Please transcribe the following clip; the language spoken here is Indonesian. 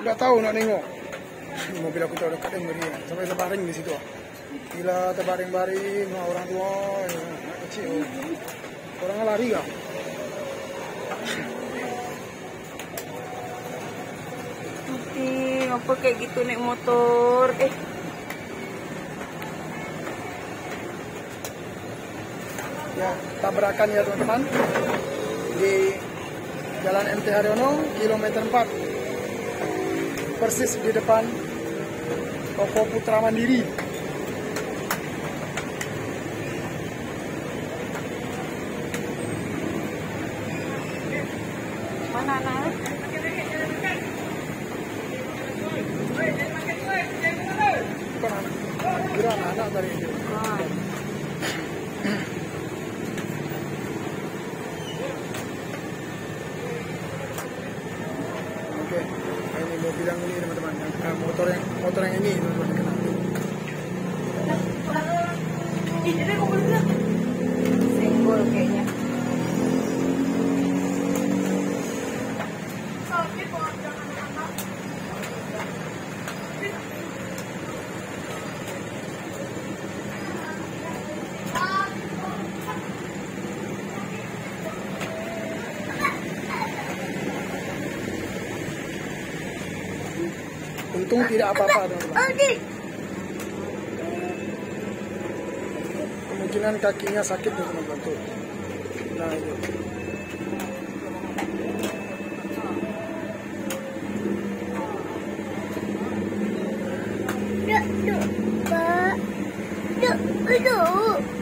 Nggak tahu nak nengok. Mobil aku tahu dekat dengan dia. Sampai terbaring di situ. Gila terbaring-baring orang tua, anak kecil. Orang lari kah? Apa kayak gitu naik motor? Ya, tabrakan ya teman-teman di Jalan MT Haryono, kilometer 4, persis di depan Toko Putra Mandiri. Mana anak? Bukan anak, kira anak dari itu. Oke, ini mobil yang ini teman-teman, motor yang ini teman-teman dikenal. Senggol kayaknya. Untung tidak apa-apa teman-teman. Kemungkinan kakinya sakit nih teman-teman tuh. Nah itu. Duk, Pak. Duk.